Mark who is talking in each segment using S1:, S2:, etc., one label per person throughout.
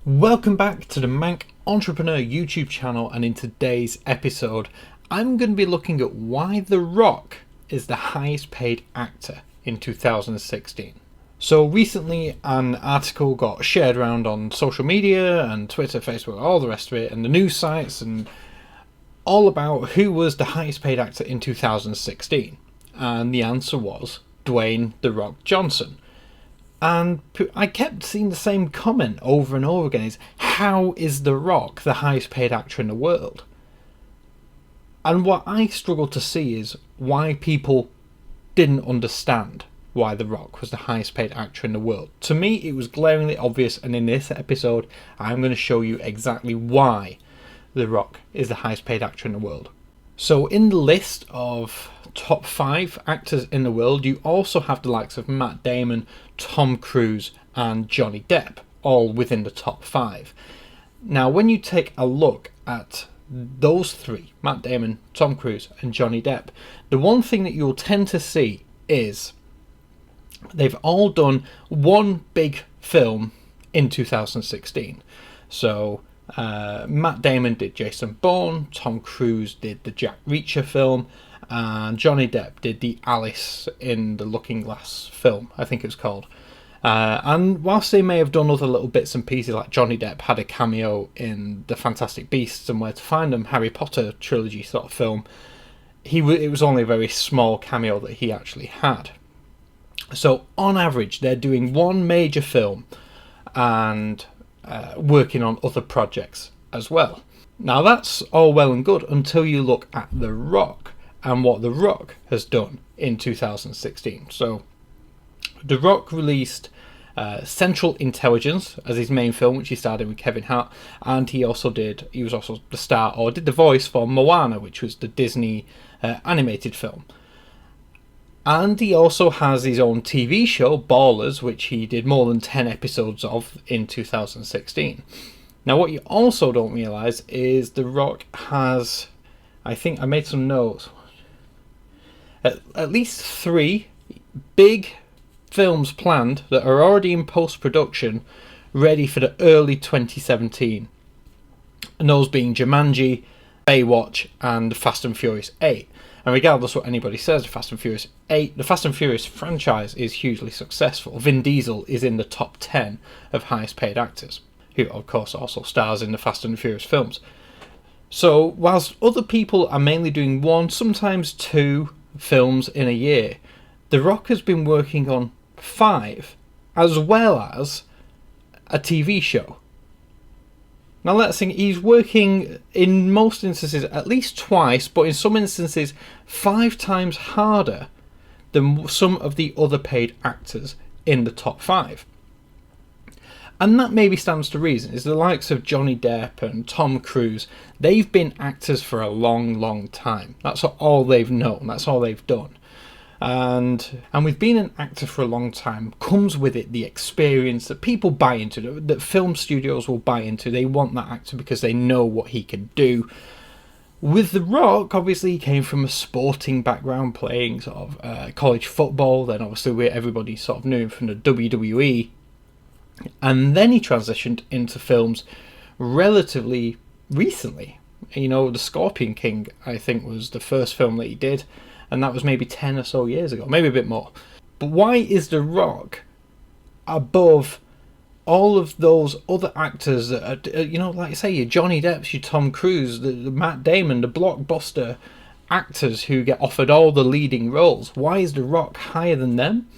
S1: Welcome back to the Manc Entrepreneur YouTube channel, and in today's episode I'm going to be looking at why The Rock is the highest paid actor in 2016. So recently an article got shared around on social media and Twitter, Facebook, all the rest of it, and the news sites, and all about who was the highest paid actor in 2016, and the answer was Dwayne "The Rock" Johnson. And I kept seeing the same comment over and over again, is how is The Rock the highest paid actor in the world? And what I struggle to see is why people didn't understand why The Rock was the highest paid actor in the world. To me, it was glaringly obvious, and in this episode I'm going to show you exactly why The Rock is the highest paid actor in the world. So in the list of top 5 actors in the world, you also have the likes of Matt Damon, Tom Cruise and Johnny Depp, all within the top 5. Now when you take a look at those three, Matt Damon, Tom Cruise and Johnny Depp, the one thing that you'll tend to see is they've all done one big film in 2016. So Matt Damon did Jason Bourne, Tom Cruise did the Jack Reacher film, and Johnny Depp did the Alice in the Looking Glass film, I think it was called. And whilst they may have done other little bits and pieces, like Johnny Depp had a cameo in the Fantastic Beasts and Where to Find Them, Harry Potter trilogy sort of film, it was only a very small cameo that he actually had. So on average they're doing one major film and working on other projects as well. Now that's all well and good until you look at The Rock and what The Rock has done in 2016. So The Rock released Central Intelligence as his main film, which he starred in with Kevin Hart, and he was also the star, or did the voice for Moana, which was the Disney animated film. And he also has his own TV show, Ballers, which he did more than 10 episodes of in 2016. Now what you also don't realise is The Rock has, I think I made some notes, at least 3 big films planned that are already in post-production, ready for the early 2017. And those being Jumanji, Baywatch and Fast and Furious 8. And regardless what anybody says, the Fast and Furious franchise is hugely successful. Vin Diesel is in the top 10 of highest paid actors, who of course also stars in the Fast and Furious films. So whilst other people are mainly doing 1, sometimes 2 films in a year, The Rock has been working on 5, as well as a TV show. Now let's think, he's working in most instances at least twice, but in some instances 5 times harder than some of the other paid actors in the top 5. And that maybe stands to reason, is the likes of Johnny Depp and Tom Cruise, they've been actors for a long time. That's all they've known, that's all they've done. And with being an actor for a long time comes with it the experience that people buy into, that film studios will buy into. They want that actor because they know what he can do. With The Rock, obviously he came from a sporting background, playing sort of college football, then obviously everybody sort of knew him from the WWE, and then he transitioned into films relatively recently. You know, The Scorpion King I think was the first film that he did, and that was maybe 10 or so years ago, maybe a bit more. But why is The Rock above all of those other actors that are, you know, like I say, your Johnny Depp, your Tom Cruise, the Matt Damon, the blockbuster actors who get offered all the leading roles? Why is The Rock higher than them?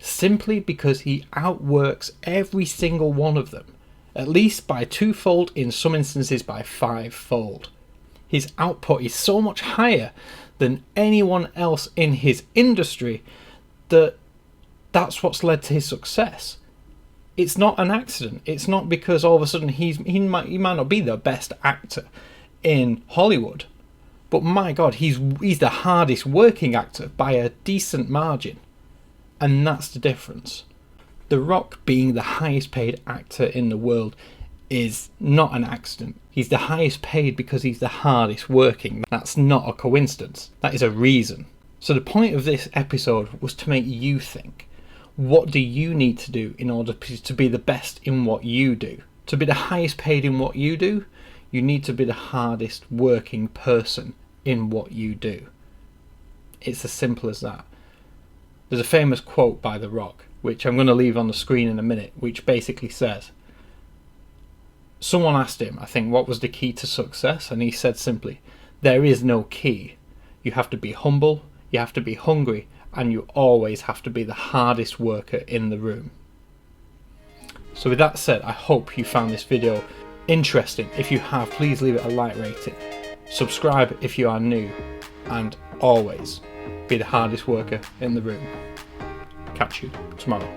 S1: Simply because he outworks every single one of them, at least by 2-fold, in some instances by 5-fold. His output is so much higher than anyone else in his industry that's what's led to his success. It's not an accident. It's not because all of a sudden he might not be the best actor in Hollywood, but my God, he's the hardest working actor by a decent margin, and that's the difference. The Rock being the highest paid actor in the world is not an accident. He's the highest paid because he's the hardest working. That's not a coincidence. That is a reason. So the point of this episode was to make you think, what do you need to do in order to be the best in what you do? To be the highest paid in what you do, you need to be the hardest working person in what you do. It's as simple as that. There's a famous quote by The Rock, which I'm going to leave on the screen in a minute, which basically says, someone asked him, I think, what was the key to success? And he said simply, there is no key. You have to be humble, you have to be hungry, and you always have to be the hardest worker in the room. So with that said, I hope you found this video interesting. If you have, please leave it a like rating. Subscribe if you are new, and always be the hardest worker in the room. Catch you tomorrow.